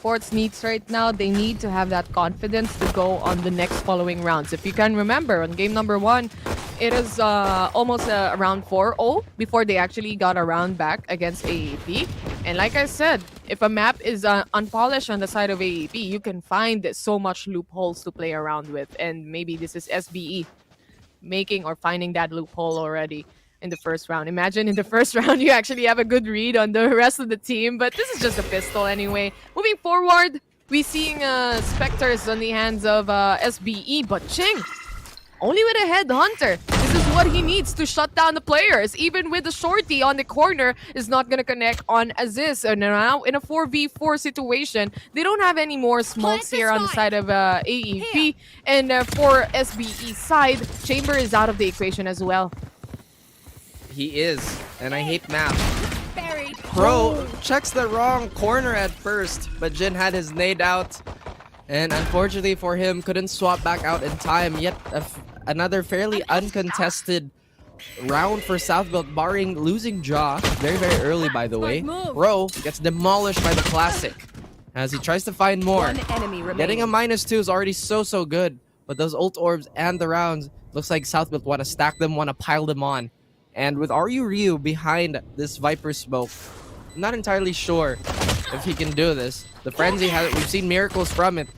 esports needs right now, they need to have that confidence to go on the next following rounds. If you can remember, on game number 1, it is almost around 4-0 before they actually got a round back against AEP. And like I said, if a map is unpolished on the side of AEP, you can find so much loopholes to play around with. And maybe this is SBE making or finding that loophole already in the first round. Imagine in the first round you actually have a good read on the rest of the team, but this is just a pistol anyway. Moving forward, we seeing Spectres on the hands of SBE, but Ching only with a headhunter. This is what he needs to shut down the players. Even with the shorty on the corner is not gonna connect on Aziz. And now in a 4v4 situation, they don't have any more smokes here on the side of AEP. And for SBE side, Chamber is out of the equation as well. He is, and I hate map. Pro checks the wrong corner at first, but Jin had his nade out. And unfortunately for him, couldn't swap back out in time. Yet another fairly uncontested round for Southbuilt, barring losing Jaw. Very, very early, by the way. Pro gets demolished by the Classic as he tries to find more. Getting a -2 is already so good. But those ult orbs and the rounds, looks like Southbuilt want to stack them, want to pile them on. And with Ryu behind this Viper smoke, I'm not entirely sure if he can do this. The Frenzy, we've seen miracles from it.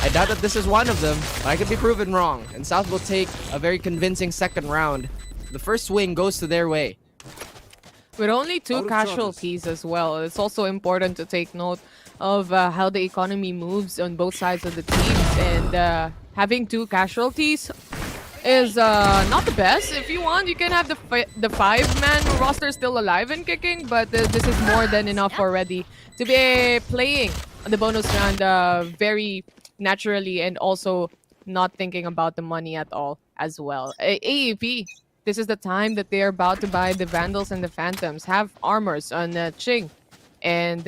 I doubt that this is one of them, but I could be proven wrong. And South will take a very convincing second round. The first swing goes to their way. With only 2 casualties as well, it's also important to take note of how the economy moves on both sides of the teams. And having 2 casualties is not the best. If you want, you can have the 5-man roster still alive and kicking, but this is more than enough already to be playing the bonus round very naturally and also not thinking about the money at all as well. AEP, this is the time that they're about to buy the Vandals and the Phantoms, have armors on Ching. And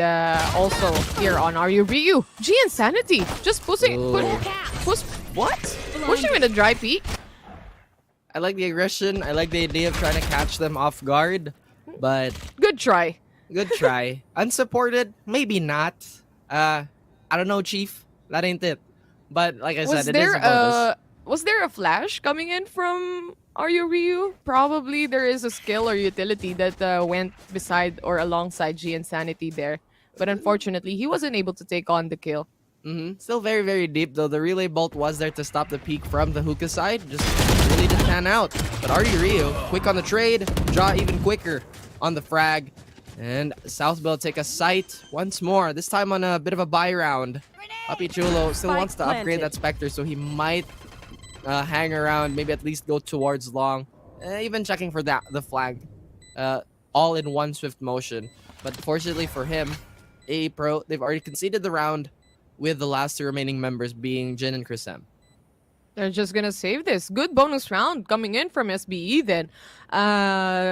also here on Ryu. G Insanity, just pushing, what? Push him in a dry peak. I like the aggression. I like the idea of trying to catch them off guard, but good try. Good try. Unsupported, maybe not. I don't know, Chief. That ain't it. But like I said, it is a bonus. Was there a flash coming in from Ryu? Probably there is a skill or utility that went beside or alongside G Insanity there. But unfortunately, he wasn't able to take on the kill. Still very, very deep, though. The relay bolt was there to stop the peak from the hookah side. Just really didn't pan out. But Ryu, quick on the trade. Draw even quicker on the frag. And Southbuilt take a sight once more. This time on a bit of a buy round. Papi Chulo still wants to upgrade that Spectre, so he might hang around, maybe at least go towards long. Even checking for the flag. All in one swift motion. But fortunately for him, AE Pro, they've already conceded the round, with the last 2 remaining members being Jin and Chrisem. They're just gonna save this. Good bonus round coming in from SBE then.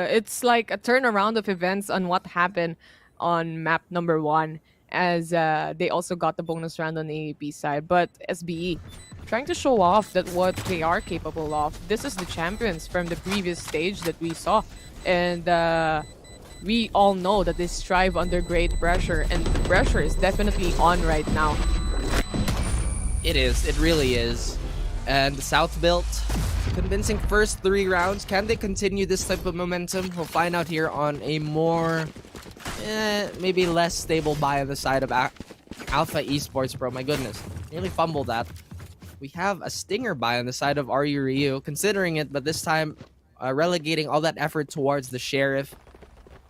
It's like a turnaround of events on what happened on map number 1, as they also got the bonus round on the AEP side. But SBE trying to show off that what they are capable of. This is the champions from the previous stage that we saw. And we all know that they strive under great pressure, and the pressure is definitely on right now. It is. It really is. And Southbuilt, convincing first 3 rounds. Can they continue this type of momentum? We'll find out here on a more, maybe less stable buy on the side of Alpha Esports Pro. My goodness, nearly fumbled that. We have a stinger buy on the side of Ryu, considering it, but this time relegating all that effort towards the Sheriff.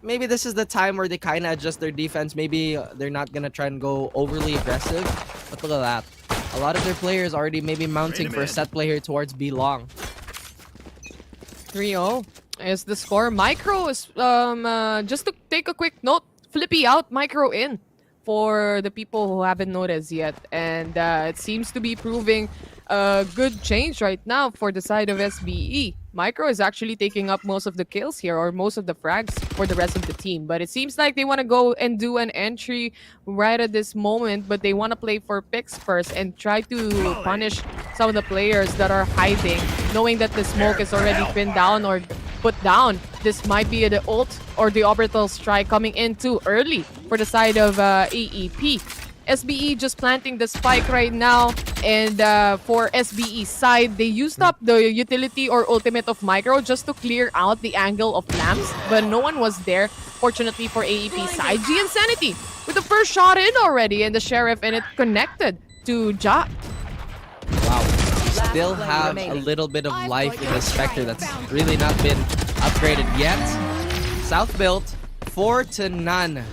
Maybe this is the time where they kind of adjust their defense. Maybe they're not going to try and go overly aggressive. But look at that. A lot of their players already maybe mounting for a set play here towards B long. 3-0 is the score. Micro is, just to take a quick note, Flippy out, Micro in for the people who haven't noticed yet. And it seems to be proving a good change right now for the side of SBE. Micro is actually taking up most of the kills here, or most of the frags for the rest of the team. But it seems like they want to go and do an entry right at this moment, but they want to play for picks first and try to punish some of the players that are hiding, knowing that the smoke is already pinned down or put down. This might be the ult or the orbital strike coming in too early for the side of AEP. SBE just planting the spike right now. And for SBE side, they used up the utility or ultimate of Micro just to clear out the angle of lamps. But no one was there, fortunately for AEP side. G Insanity with the first shot in already. And the Sheriff, and it connected to Ja. Wow. We still have a little bit of life in the Spectre that's really not been upgraded yet. South built 4-0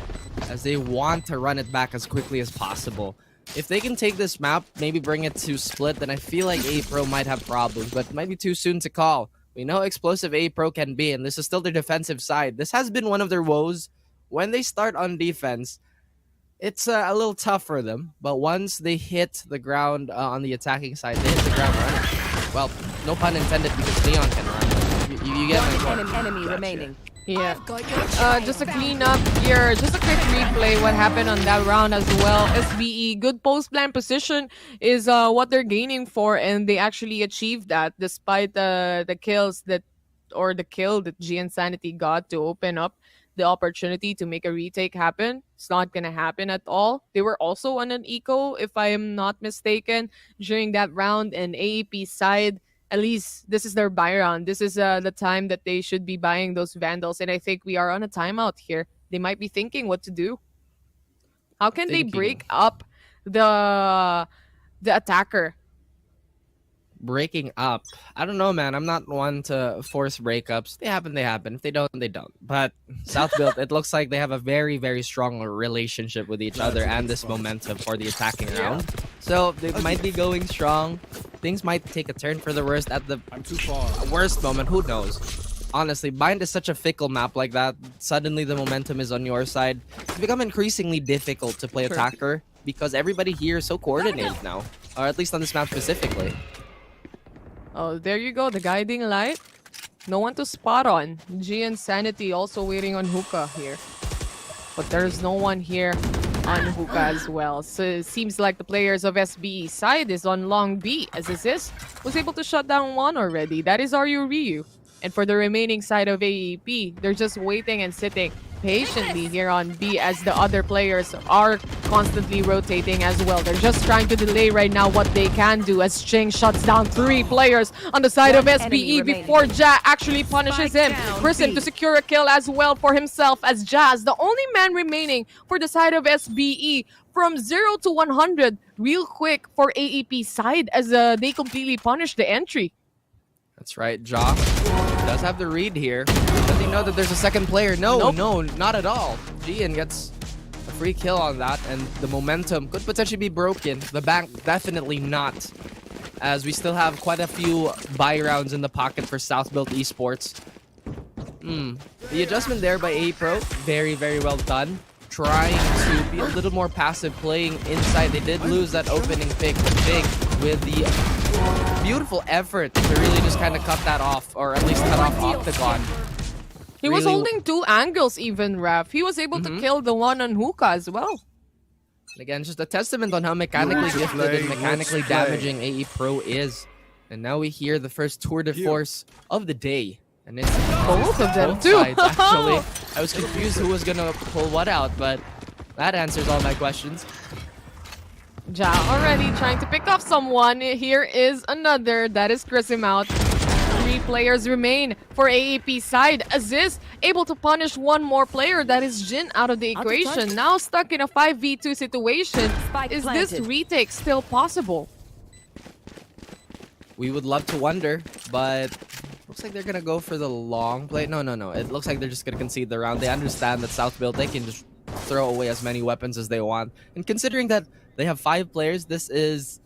as they want to run it back as quickly as possible. If they can take this map, maybe bring it to split, then I feel like A Pro might have problems, but it might be too soon to call. We know how explosive A Pro can be, and this is still their defensive side. This has been one of their woes. When they start on defense, it's a little tough for them, but once they hit the ground on the attacking side, they hit the ground running. Well, no pun intended because Leon can run. You get my point. Enemy remaining. Yeah. Just a clean up here. Just a quick replay what happened on that round as well. SBE, good post-plan position is what they're gaining for, and they actually achieved that despite the kills that, or the kill that G Insanity got to open up the opportunity to make a retake happen. It's not gonna happen at all. They were also on an eco, if I am not mistaken, during that round, and AEP side, at least this is their buy round. This is the time that they should be buying those Vandals, and I think we are on a timeout here. They might be thinking what to do. How can they break up the attacker? Breaking up, I don't know, man. I'm not one to force breakups. They happen, they happen. If they don't, they don't. But South built, it looks like they have a very, very strong relationship with each other and this momentum for the attacking round. So they might be going strong. Things might take a turn for the worst at the worst moment. Who knows? Honestly, Bind is such a fickle map like that. Suddenly the momentum is on your side. It's become increasingly difficult to play attacker because everybody here is so coordinated now, or at least on this map specifically. Oh, there you go, the guiding light. No one to spot on. G Insanity also waiting on hookah here. But there's no one here on hookah as well. So it seems like the players of SBE side is on long B, as Aziz was able to shut down one already. That is Ryu. And for the remaining side of AEP, they're just waiting and sitting patiently here on B as the other players are constantly rotating as well. They're just trying to delay right now what they can do as Ching shuts down 3 players on the side of SBE before Ja actually punishes him. Grissom to secure a kill as well for himself as Jazz, the only man remaining for the side of SBE from 0 to 100 real quick for AEP side as they completely punish the entry. That's right, Ja does have the read here. Does he know that there's a second player? No, no, not at all. Gian gets a free kill on that, and the momentum could potentially be broken. The bank definitely not, as we still have quite a few buy rounds in the pocket for South Built Esports. The adjustment there by A Pro, very, very well done. Trying to be a little more passive, playing inside. They did lose that opening pick, but Big with the beautiful effort to really just kind of cut that off, or at least cut off Octagon. He was holding 2 angles even, Raf. He was able to kill the one on hookah as well. Again, just a testament on how mechanically gifted and mechanically damaging AE Pro is. And now we hear the first tour de force of the day. And it's both of them too. Sides, actually. I was confused who was gonna pull what out, but that answers all my questions. Ja already trying to pick off someone. Here is another. That is Grissom out. 3 players remain for AEP side. Aziz able to punish one more player. That is Jin out of the equation. Now stuck in a 5v2 situation. Is this retake still possible? We would love to wonder, but looks like they're gonna go for the long play. No. It looks like they're just gonna concede the round. They understand that South Built, they can just throw away as many weapons as they want. And considering that they have 5 players, this is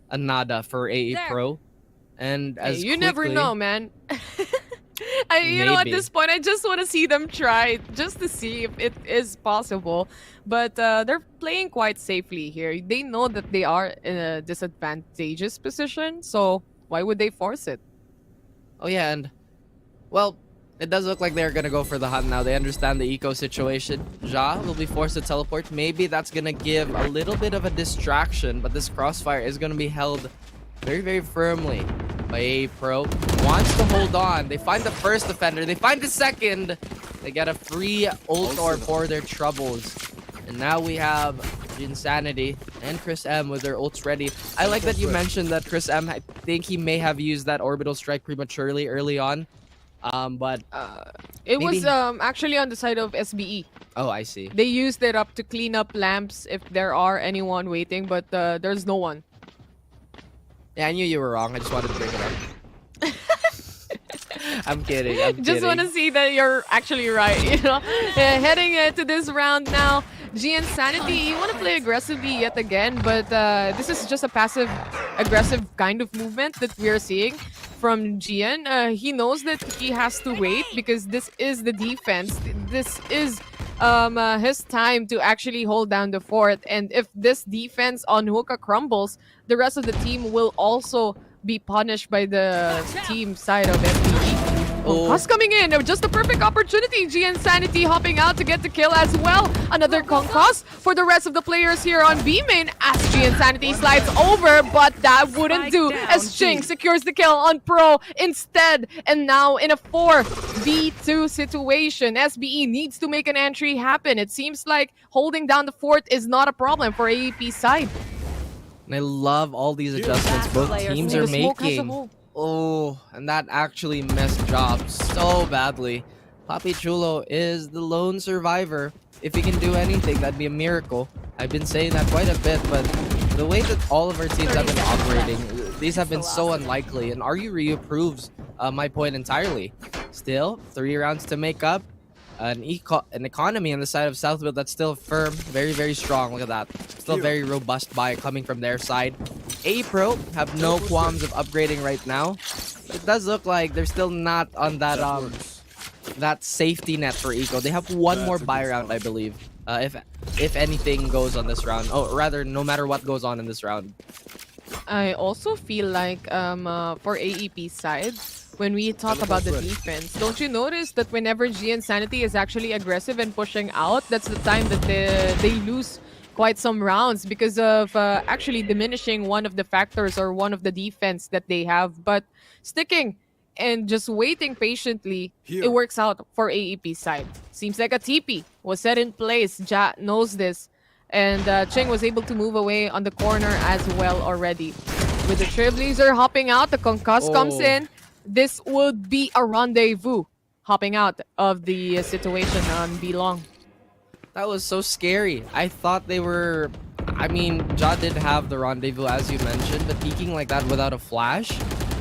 a nada for AE Pro. And as you never know, man. You know, at this point, I just want to see them try, just to see if it is possible. But they're playing quite safely here. They know that they are in a disadvantageous position, so why would they force it? Oh yeah, and well, it does look like they're gonna go for the hunt now. They understand the eco situation. Ja will be forced to teleport. Maybe that's gonna give a little bit of a distraction, but this crossfire is gonna be held very, very firmly by A Pro. Wants to hold on. They find the first defender. They find the second. They get a free ult or for their troubles. And now we have Insanity and Chris M with their ults ready. I like that you mentioned that Chris M, I think he may have used that orbital strike prematurely early on. But It maybe... was actually on the side of SBE. Oh, I see. They used it up to clean up lamps if there are anyone waiting, but there's no one. Yeah, I knew you were wrong. I just wanted to bring it up. I'm kidding. Just want to see that you're actually right, you know? Heading to this round now, Insanity, you want to play aggressively yet again, but this is just a passive-aggressive kind of movement that we are seeing from Gian. He knows that he has to wait because this is the defense. This is his time to actually hold down the fort, and if this defense on Hookah crumbles, the rest of the team will also be punished by the team side of SBE. Concuss coming in, just the perfect opportunity. Insanity hopping out to get the kill as well. Another Concuss for the rest of the players here on B main as Insanity slides over, but that wouldn't do as Ching secures the kill on Pro instead. And now in a 4v2 situation, SBE needs to make an entry happen. It seems like holding down the fort is not a problem for AEP side. And I love all these adjustments both teams are making. Oh, and that actually messed Job so badly. Papi Chulo is the lone survivor. If he can do anything, that'd be a miracle. I've been saying that quite a bit, but the way that all of our teams have been operating, these have been so unlikely, and Ryu proves my point entirely. Still, 3 rounds to make up. An economy on the side of Southfield that's still firm, very, very strong. Look at that. Still very robust buy coming from their side. A-Pro have no qualms of upgrading right now. It does look like they're still not on that that safety net for Eco. They have one more buy round, I believe. If anything goes on this round. Oh, rather, no matter what goes on in this round. I also feel like for AEP side, when we talk about the defense, don't you notice that whenever Insanity is actually aggressive and pushing out, that's the time that they lose quite some rounds because of actually diminishing one of the factors or one of the defense that they have. But sticking and just waiting patiently, it works out for AEP side. Seems like a TP was set in place. Ja knows this. And Ching was able to move away on the corner as well already. With the Trailblazer hopping out, the Concuss comes in. This would be a rendezvous hopping out of the situation on B-Long. That was so scary. I thought they were... I mean, Ja did have the rendezvous as you mentioned, but peeking like that without a flash,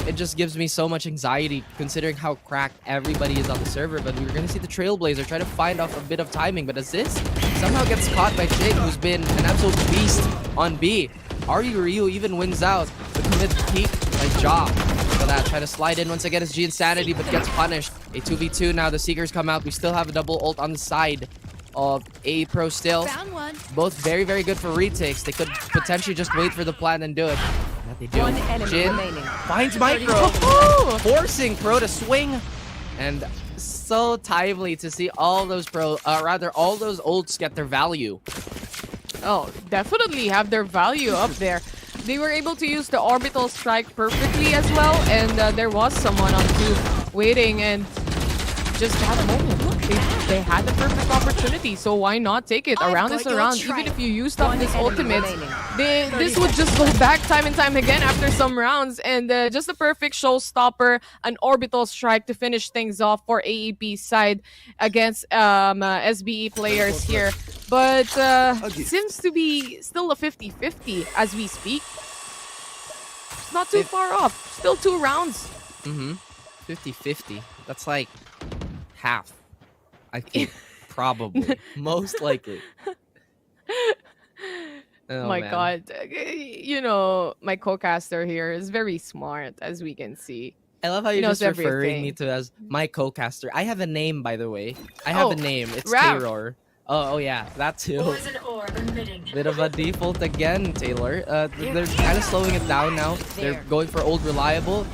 it just gives me so much anxiety considering how cracked everybody is on the server. But we were going to see the Trailblazer try to find off a bit of timing, but as this somehow gets caught by Ching, who's been an absolute beast on B. Ryu even wins out the commit peek by Ja. For that, try to slide in once again as Insanity, but gets punished. A 2v2 now, the Seekers come out. We still have a double ult on the side of A-Pro still. Both very, very good for retakes. They could potentially just wait for the plan and do it. That they do. Jin finds Micro, forcing Pro to swing. And so timely to see all those all those ults get their value. Oh, definitely have their value up there. They were able to use the orbital strike perfectly as well, and there was someone on 2 waiting, and just that moment, they had the perfect opportunity, so why not take it? Around is around. Even if you used up this ultimate, this would just go back time and time again after some rounds, and just a perfect showstopper, an orbital strike to finish things off for AEP side against SBE players here. But it seems to be still a 50-50 as we speak. Not too far off. Still 2 rounds. 50-50. That's like half. I think probably. Most likely. Oh, my man. God. You know, my co-caster here is very smart, as we can see. I love how you're just referring everything. me to as my co-caster. I have a name, by the way. I have a name. It's Rav. Taylor. Oh yeah, that too. Bit of a default again, Taylor. They're kind of slowing it down now. They're going for old reliable.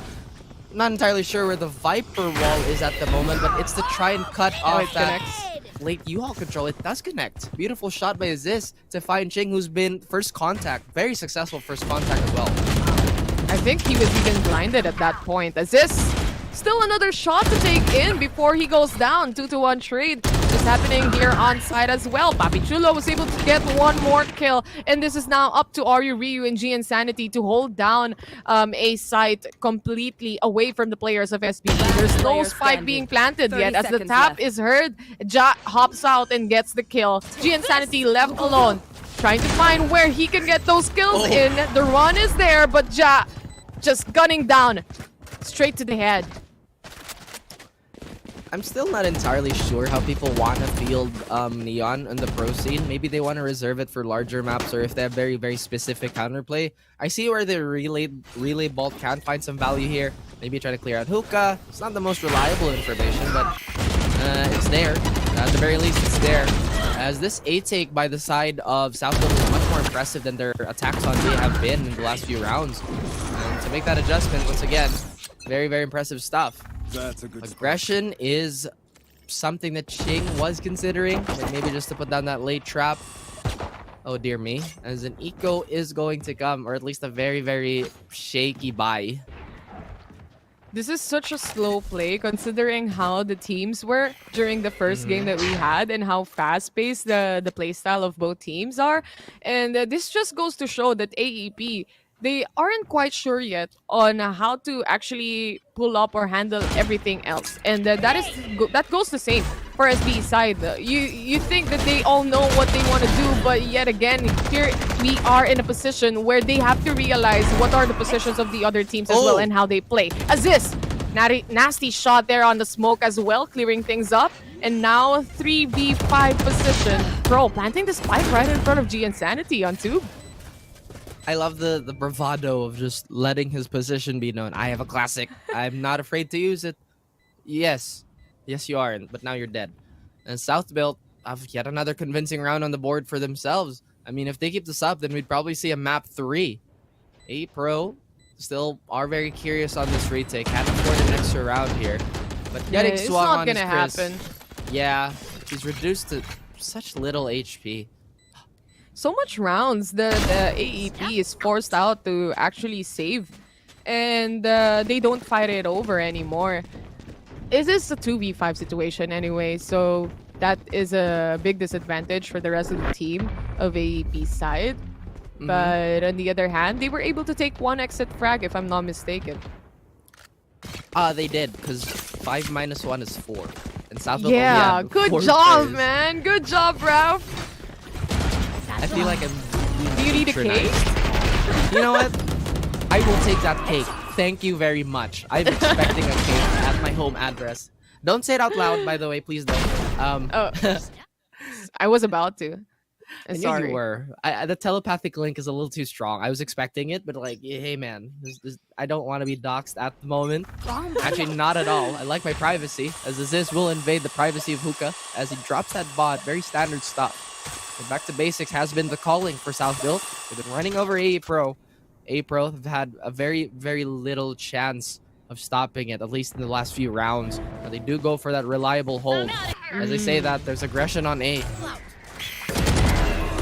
Not entirely sure where the Viper wall is at the moment, but it's to try and cut off that late U-Haul control. It does connect. Beautiful shot by Aziz to find Ching, who's been first contact. Very successful first contact as well. I think he was even blinded at that point. Aziz, still another shot to take in before he goes down. 2-1 trade is happening here on side as well. Papi Chulo was able to get one more kill, and this is now up to Aryu, Ryu, and G Insanity to hold down a site completely away from the players of SBE. There's no spike being planted yet. As the tap is heard, Ja hops out and gets the kill. G Insanity left alone, trying to find where he can get those kills in. The run is there, but Ja just gunning down straight to the head. I'm still not entirely sure how people want to field Neon on the pro scene. Maybe they want to reserve it for larger maps, or if they have very, very specific counterplay. I see where the relay bolt can find some value here. Maybe try to clear out hookah. It's not the most reliable information, but it's there. At the very least, it's there. As this A take by the side of Southfield is much more impressive than their attacks on B have been in the last few rounds. And to make that adjustment, once again, very, very impressive stuff. That's a good Aggression is something that Ching was considering, like maybe just to put down that late trap. Oh dear me, as an eco is going to come, or at least a very, very shaky buy. This is such a slow play considering how the teams were during the first game that we had and how fast-paced the playstyle of both teams are. And this just goes to show that AEP, they aren't quite sure yet on how to actually pull up or handle everything else. And that goes the same for SBE side. You think that they all know what they want to do, but yet again, here we are in a position where they have to realize what are the positions of the other teams as well and how they play. Aziz, nasty shot there on the smoke as well, clearing things up. And now 3v5 position. Pro planting the spike right in front of G Insanity on tube. I love the bravado of just letting his position be known. I have a classic. I'm not afraid to use it. Yes. Yes, you aren't, but now you're dead. And Southbuilt have yet another convincing round on the board for themselves. I mean, if they keep this up, then we'd probably see a map 3. A-Pro still are very curious on this retake. Can't afford an extra round here. But getting it's swung not on gonna is Chris. happen. Yeah, he's reduced to such little HP. So much rounds the AEP is forced out to actually save, and they don't fight it over anymore. It is a 2v5 situation anyway, so that is a big disadvantage for the rest of the team of AEP side. But on the other hand, they were able to take one exit frag, if I'm not mistaken. They did, because 5 minus 1 is 4. And Southfield Yeah, only had good 4 job, players. man. Good job, Ralph. I feel like I'm Do you need a cake? patronized. You know what? I will take that cake. Thank you very much. I'm expecting a cake at my home address. Don't say it out loud, by the way. Please don't. Oh, I was about to. I knew Sorry. you were. The telepathic link is a little too strong. I was expecting it, but like, hey man, I don't want to be doxxed at the moment. Actually, not at all. I like my privacy, as Aziz will invade the privacy of Hookah as he drops that bot. Very standard stuff. But back to basics has been the calling for Southfield. They've been running over A-Pro. A-Pro have had a very, very little chance of stopping it, at least in the last few rounds. But they do go for that reliable hold. As they say that, there's aggression on A.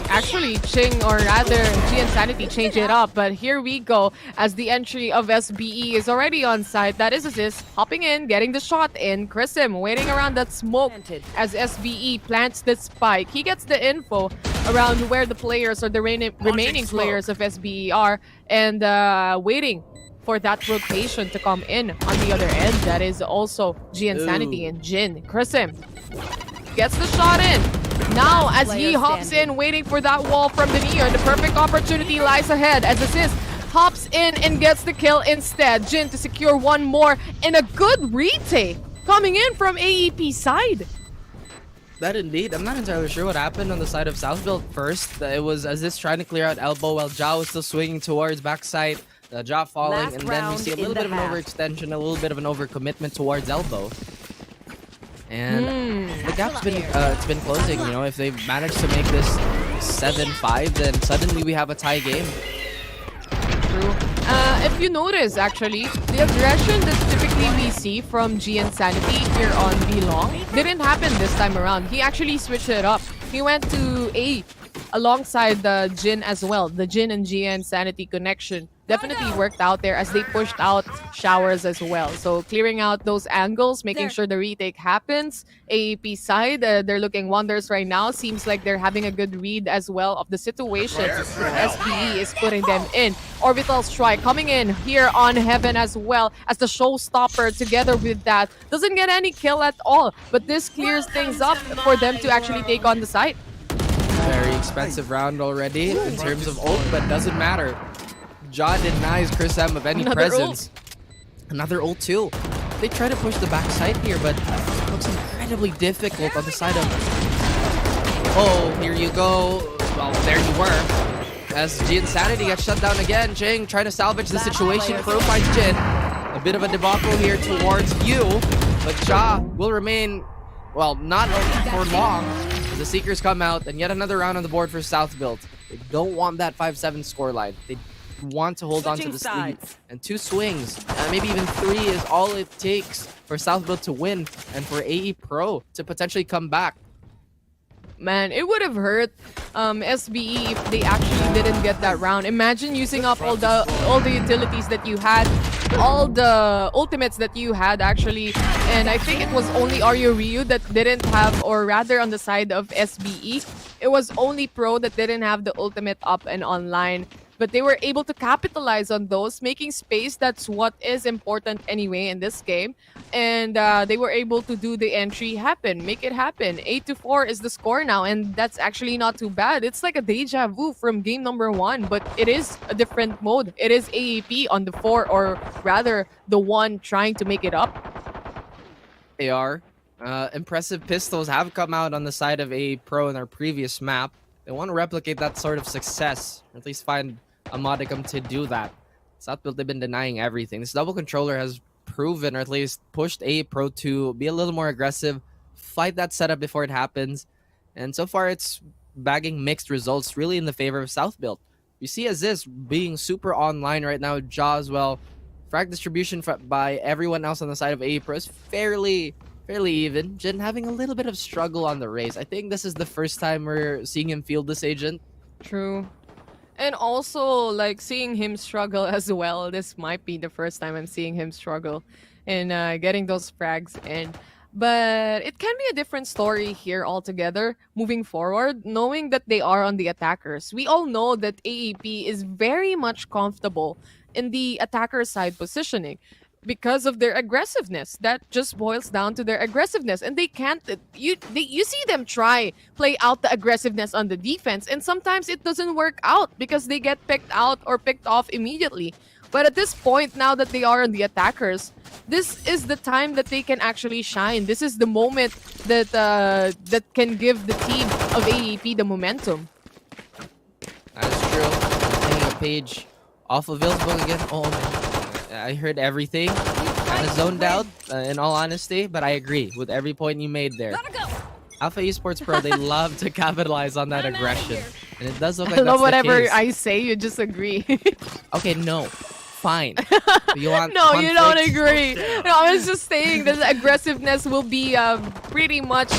Actually, Ching, or rather G Insanity, change it up. But here we go as the entry of SBE is already on site. That is Aziz hopping in, getting the shot in. Chrisim waiting around that smoke as SBE plants the spike. He gets the info around where the players or the remaining players of SBE are, and waiting for that rotation to come in on the other end. That is also G Insanity and Jin. Chrisim gets the shot in. Now, as he hops in, waiting for that wall from the Neon, the perfect opportunity lies ahead as Aziz hops in and gets the kill instead. Jin to secure one more, and a good retake coming in from AEP side. That indeed. I'm not entirely sure what happened on the side of Southfield first. It was Aziz trying to clear out elbow while Ja was still swinging towards backside. Ja falling, and then we see a little bit of an overextension, a little bit of an overcommitment towards elbow. And the gap's been it's been closing. You know, if they manage to make this 7-5, then suddenly we have a tie game. True. If you notice, actually, the aggression that typically we see from G Insanity here on B-Long didn't happen this time around. He actually switched it up. He went to A alongside the Jin as well. The Jin and G Insanity connection definitely worked out there as they pushed out showers as well. So clearing out those angles, making sure the retake happens. AEP side, they're looking wonders right now. Seems like they're having a good read as well of the situation SBE is putting them in. Orbital Strike coming in here on Heaven as well as the showstopper together with that. Doesn't get any kill at all, but this clears things up for them to actually take on the site. Very expensive round already in terms of ult, but doesn't matter. Ja denies Chris M of any presence. Another ult too. They try to push the backside here, but it looks incredibly difficult on the side of... Oh, here you go. Well, there you were. As Jin's sanity gets shut down again. Jing trying to salvage the situation. Pro finds Jin. A bit of a debacle here towards you, but Ja will remain, well, not for long. As the Seekers come out, and yet another round on the board for South Build. They don't want that 5-7 scoreline. They want to hold on to this lead. And 2 swings, maybe even 3 is all it takes for South Build to win and for AE Pro to potentially come back. Man, it would have hurt SBE if they actually didn't get that round. Imagine using up all the utilities that you had, all the ultimates that you had actually, and I think it was only Aryo Ryu that didn't have, or rather on the side of SBE, it was only Pro that didn't have the ultimate up and online. But they were able to capitalize on those, making space. That's what is important anyway in this game. And they were able to do the entry happen, make it happen. 8-4 is the score now, and that's actually not too bad. It's like a deja vu from game number 1, but it is a different mode. It is AEP on the 4, or rather the 1 trying to make it up. They are. Impressive pistols have come out on the side of AE Pro in our previous map. They want to replicate that sort of success, or at least find a modicum to do that. South Build, they've been denying everything. This double controller has proven, or at least pushed AE Pro to be a little more aggressive, fight that setup before it happens, and so far it's bagging mixed results, really in the favor of South Build. You see Aziz being super online right now, Ja as well. Frag distribution by everyone else on the side of AE Pro is fairly even. Jin having a little bit of struggle on the race. I think this is the first time we're seeing him field this agent. True. And also, like, seeing him struggle as well. This might be the first time I'm seeing him struggle in getting those frags in. But it can be a different story here altogether moving forward, knowing that they are on the attackers. We all know that AEP is very much comfortable in the attacker side positioning because of their aggressiveness. That just boils down to their aggressiveness, and they can't, you see them play out the aggressiveness on the defense, and sometimes it doesn't work out because they get picked out or picked off immediately. But at this point, now that they are on the attackers, this is the time that they can actually shine. This is the moment that that can give the team of AEP the momentum. That is true. Taking a page off of Vilsburg again. Oh man, I heard everything. Kind of zoned out, in all honesty, but I agree with every point you made there. Alpha Esports Pro, they love to capitalize on that aggression. And it does look like I love that's the whatever case. I say, you just agree. Okay, no. Fine. You want No, conflict? you don't agree. No, I was just saying that the aggressiveness will be pretty much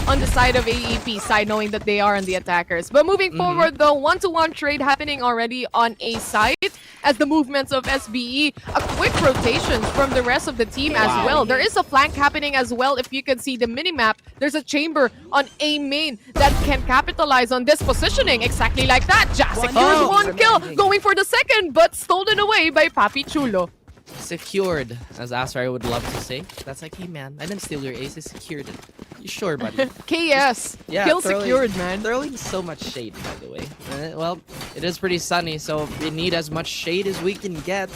on the side of AEP side, knowing that they are on the attackers. But moving forward, though, 1-to-1 trade happening already on A side as the movements of SBE, a quick rotation from the rest of the team as well. There is a flank happening as well. If you can see the minimap, there's a chamber on A main that can capitalize on this positioning exactly like that. Ja secures 1 kill, going for the second, but stolen away by Papi Chulo. Secured, as Asrai would love to say. That's like, hey man, I didn't steal your ace, I secured it. You sure, buddy? KS, Yeah, kill secured, man. Throwing so much shade, by the way. Well, it is pretty sunny, so we need as much shade as we can get.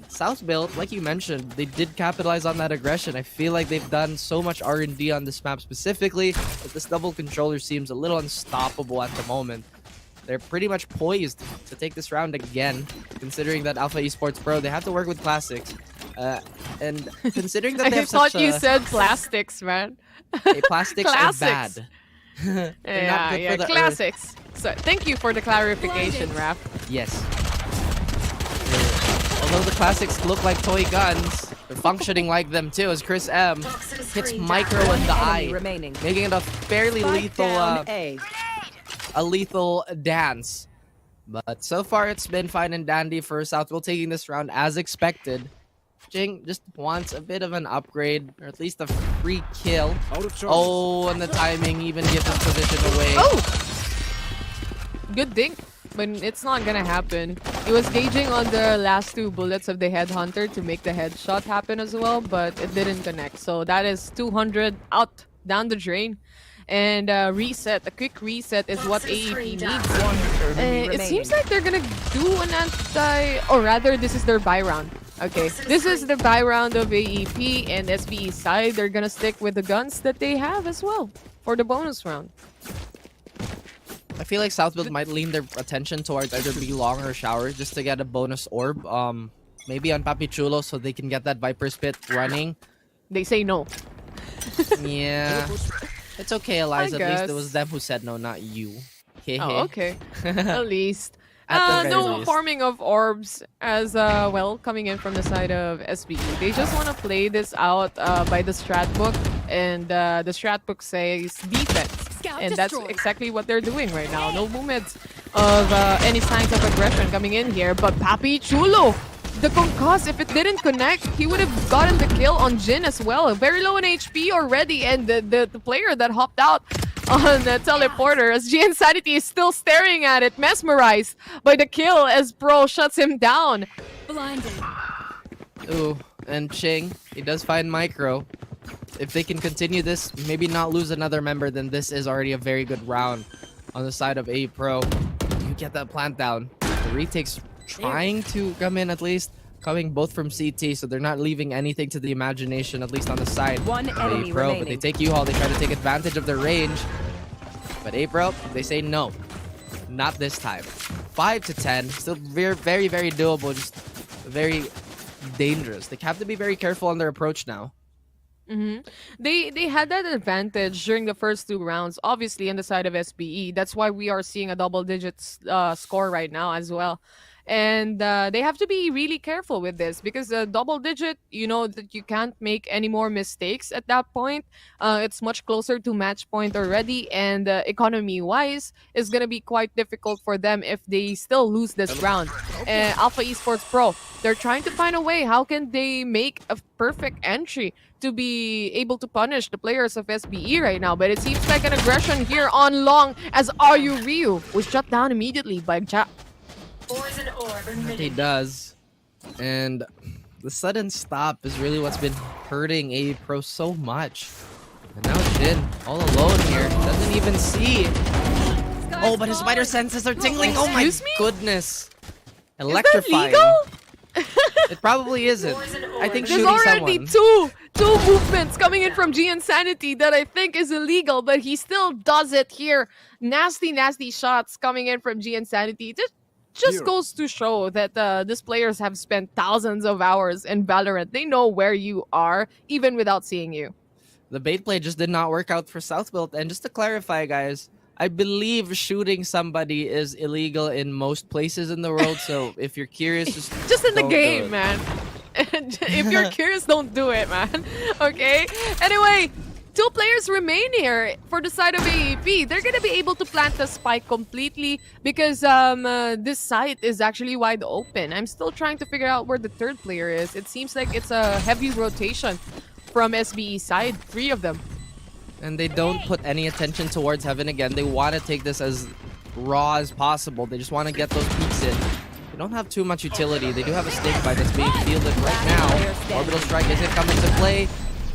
South Build, like you mentioned, they did capitalize on that aggression. I feel like they've done so much R&D on this map specifically, but this double controller seems a little unstoppable at the moment. They're pretty much poised to take this round again, considering that Alpha Esports Pro, they have to work with classics. And considering that they I have thought such you a... said plastics, man. Plastics are bad. Classics. They're not good for the classics. So thank you for the clarification, Raph. Yes. Although the classics look like toy guns, they're functioning like them too, as Chris M hits Micro in the eye, making it a fairly lethal, a lethal dance. But so far, it's been fine and dandy for Southwell taking this round as expected. Jing just wants a bit of an upgrade, or at least a free kill. Oh, and the timing even gives his position away. Oh! Good thing, but it's not gonna happen. He was gauging on the last 2 bullets of the headhunter to make the headshot happen as well, but it didn't connect. So that is 200 out, down the drain. And reset, a quick reset is what AEP needs. It seems like they're gonna do an anti, or rather this is their buy round. Okay, this is the buy round of AEP, and SBE side, they're gonna stick with the guns that they have as well for the bonus round. I feel like Southfield might lean their attention towards either B long or shower just to get a bonus orb. Maybe on Papichulo so they can get that Viper Spit running. They say no. Yeah. It's okay, Eliza. At least it was them who said no, not you. Oh, okay. At least. At the very No least. farming of orbs as well coming in from the side of SBE. They just want to play this out by the strat book, and the strat book says defense. And that's exactly what they're doing right now. No movements of any signs of aggression coming in here. But Papi Chulo, the concuss, if it didn't connect, he would have gotten the kill on Jin as well. Very low in HP already, and the player that hopped out on the teleporter as G Insanity is still staring at it, mesmerized by the kill as Pro shuts him down. Blinded. Ooh, and Ching, he does find Micro. If they can continue this, maybe not lose another member, then this is already a very good round on the side of A Pro. You get that plant down. The retake's trying to come in at least, coming both from CT, so they're not leaving anything to the imagination, at least on the side One of enemy A Pro. But remaining. they take U-Haul, they try to take advantage of their range. But A Pro, they say no. Not this time. 5 to 10, still very, very, very doable, just very dangerous. They have to be very careful on their approach now. They had that advantage during the first 2 rounds, obviously on the side of SBE. That's why we are seeing a double-digit score right now as well. And they have to be really careful with this because double-digit, you know that you can't make any more mistakes at that point. It's much closer to match point already, and economy-wise, it's gonna be quite difficult for them if they still lose this round. Alpha Esports Pro, they're trying to find a way. How can they make a perfect entry to be able to punish the players of SBE right now? But it seems like an aggression here on long as Ryu Ryu was shut down immediately by Poison orb emitted. He does. And the sudden stop is really what's been hurting A Pro so much. And now Jin, all alone here, doesn't even see. Oh, but his spider senses are tingling. Oh my Excuse me? goodness. Is that Electrifying. legal? It probably isn't. I think There's shooting already someone. two movements coming in from G Insanity that I think is illegal, but he still does it here. Nasty shots coming in from G Insanity. Just goes to show that these players have spent thousands of hours in Valorant. They know where you are, even without seeing you. The bait play just did not work out for Southbuilt. And just to clarify, guys, I believe shooting somebody is illegal in most places in the world. So if you're curious, Just in the don't do game, it. man. If you're curious, don't do it, man. Okay? Anyway, 2 players remain here for the side of AEP. They're gonna be able to plant the spike completely because this site is actually wide open. I'm still trying to figure out where the 3rd player is. It seems like it's a heavy rotation from SBE side, 3 of them. And they don't put any attention towards Heaven again. They want to take this as raw as possible. They just want to get those peaks in. They don't have too much utility. They do have a snake bite that's being fielded right now. Orbital strike isn't coming to play.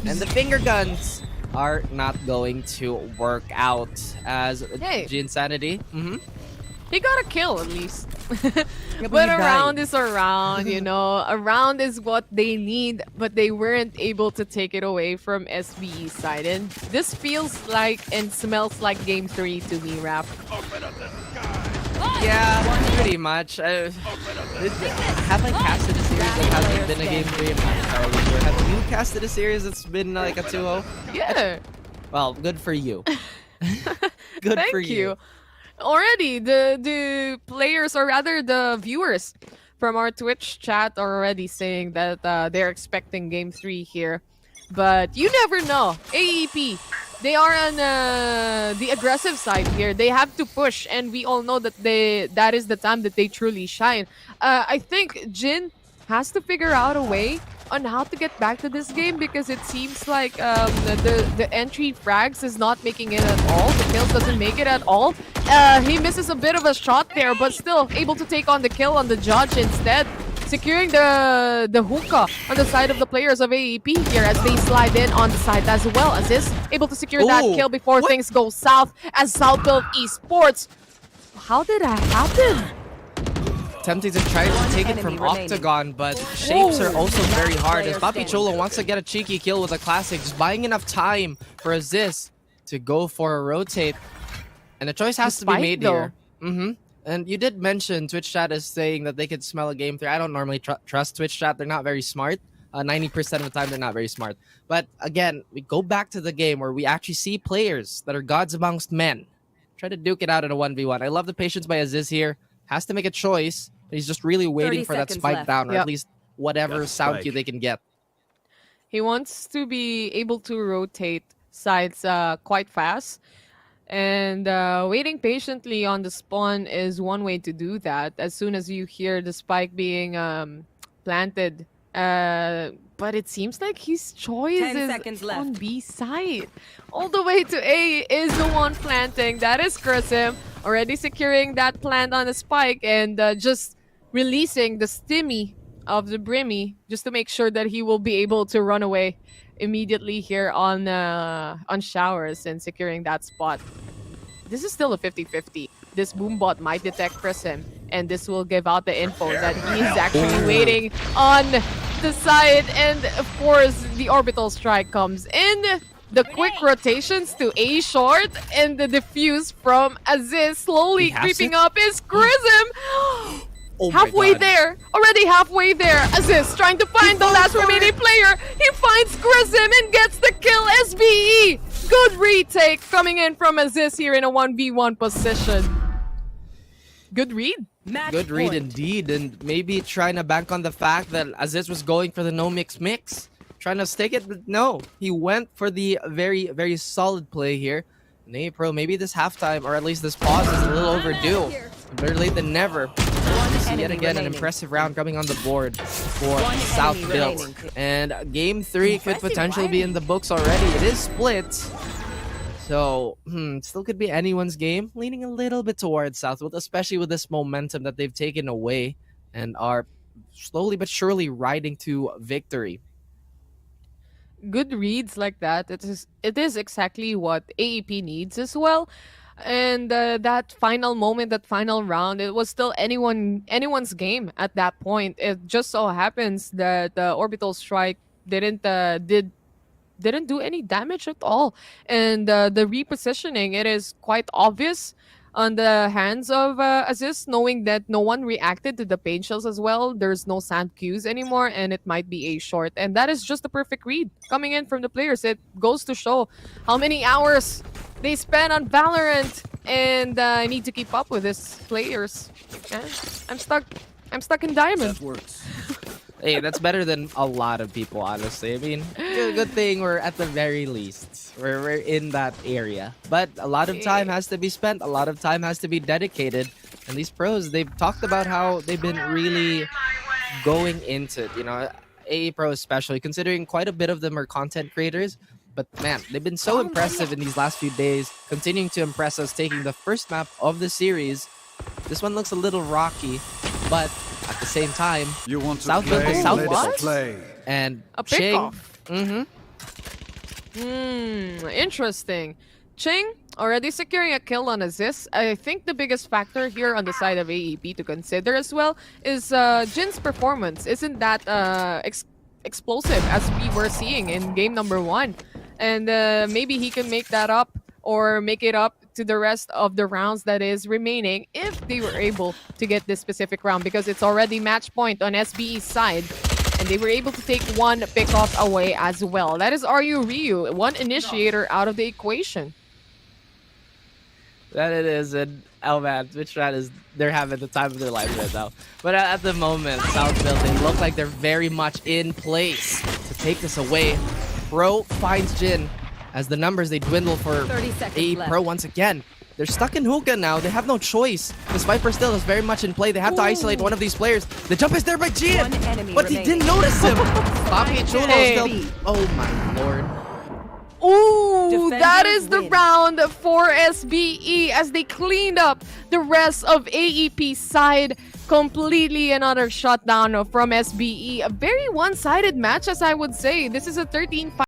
And the finger guns are not going to work out as Hey. G Insanity. He got a kill at least. but But he a round died. is a round, you know. A round is what they need, but they weren't able to take it away from SBE side. And this feels like and smells like game 3 to me, Rap. Yeah, pretty much. Have I casted a series that hasn't been a game 3? I'm not entirely sure. Have you casted a series that's been like a 2-0? Yeah. Well, good for you. Good Thank for you. Already, the players, or rather the viewers from our Twitch chat are already saying that they're expecting game 3 here. But you never know. AEP, They are on the aggressive side here. They have to push, and we all know that that is the time that they truly shine. I think Jin has to figure out a way on how to get back to this game because it seems like the entry frags is not making it at all. The kills doesn't make it at all. He misses a bit of a shot there, but still able to take on the kill on the judge instead. Securing the hookah on the side of the players of AEP here as they slide in on the side as well. As is able to secure that kill before things go south as Southfield Esports. How did that happen? Tempting to try to take it from Octagon, but shapes are also very hard as Papi Cholo wants to get a cheeky kill with a classic, just buying enough time for Aziz to go for a rotate. And a choice has to be made here. And you did mention Twitch chat is saying that they could smell a game 3. I don't normally trust Twitch chat. They're not very smart. 90% of the time, they're not very smart. But again, we go back to the game where we actually see players that are gods amongst men try to duke it out in a 1v1. I love the patience by Aziz here. Has to make a choice. He's just really waiting for that spike down, or at least whatever sound cue they can get. He wants to be able to rotate sides quite fast. And waiting patiently on the spawn is one way to do that. As soon as you hear the spike being planted. But it seems like his choice is on B side. All the way to A is the one planting. That is Chrisim. Already securing that plant on the spike and just releasing the stimmy of the Brimmy just to make sure that he will be able to run away immediately here on Showers and securing that spot. This is still a 50-50. This boombot might detect Chrisim, and this will give out the info that he is actually waiting on the side. And of course, the orbital strike comes in. The quick rotations to A short and the diffuse from Aziz slowly creeping up is Chrisim. Halfway there, already halfway there. Aziz trying to find the last remaining player. He finds Chrisim and gets the kill. SBE. Good retake coming in from Aziz here in a 1v1 position. Good read. Good read indeed, and maybe trying to bank on the fact that Aziz was going for the no mix. Trying to stick it, but no. He went for the very, very solid play here. And Pro, maybe this halftime, or at least this pause, is a little overdue. Better late than never. Yet again, an impressive round coming on the board for Southfield. And game 3 could potentially be in the books already. It is split. So, still could be anyone's game. Leaning a little bit towards Southfield, especially with this momentum that they've taken away and are slowly but surely riding to victory. Good reads like that. It is exactly what AEP needs as well. And that final moment, that final round, it was still anyone's game at that point. It just so happens that the orbital strike didn't do any damage at all. And the repositioning, it is quite obvious on the hands of Aziz, knowing that no one reacted to the pain shells as well. There's no sand cues anymore, and it might be A short. And that is just a perfect read coming in from the players. It goes to show how many hours they spend on Valorant, and I need to keep up with these players. Yeah, I'm stuck in diamond. That works. Hey, that's better than a lot of people, honestly. I mean, good thing we're at the very least. We're in that area. But a lot of time has to be spent. A lot of time has to be dedicated. And these pros, they've talked about how they've been really going into it. You know, AE Pro especially, considering quite a bit of them are content creators. But man, they've been so impressive in these last few days, continuing to impress us, taking the first map of the series. This one looks a little rocky, but at the same time, You want to Southfield play? is Southfield. Let's play. And A Ching, pickoff. Interesting. Ching already securing a kill on Aziz. I think the biggest factor here on the side of AEP to consider as well is Jin's performance. Isn't that explosive as we were seeing in game number 1? And maybe he can make that up or make it up to the rest of the rounds that is remaining if they were able to get this specific round, because it's already match point on SBE's side. And they were able to take one pickoff away as well. That is RU Ryu, one initiator out of the equation. that it is, and oh man, Twitch chat is, they're having the time of their lives right now. But at the moment, Southfield, they look like they're very much in place to take this away. Pro finds Jin. as the numbers they dwindle for 30 seconds AE left. Pro once again. They're stuck in hookah now. They have no choice. This Viper still is very much in play. They have to isolate one of these players. The jump is there by Gian, One enemy but he remaining. didn't notice him. Papi Chulo Hey. still. Oh my lord. Ooh, Defenders that is the win. round for SBE as they cleaned up the rest of AEP's side. Completely another shutdown from SBE. A very one-sided match, as I would say. This is a 13-5.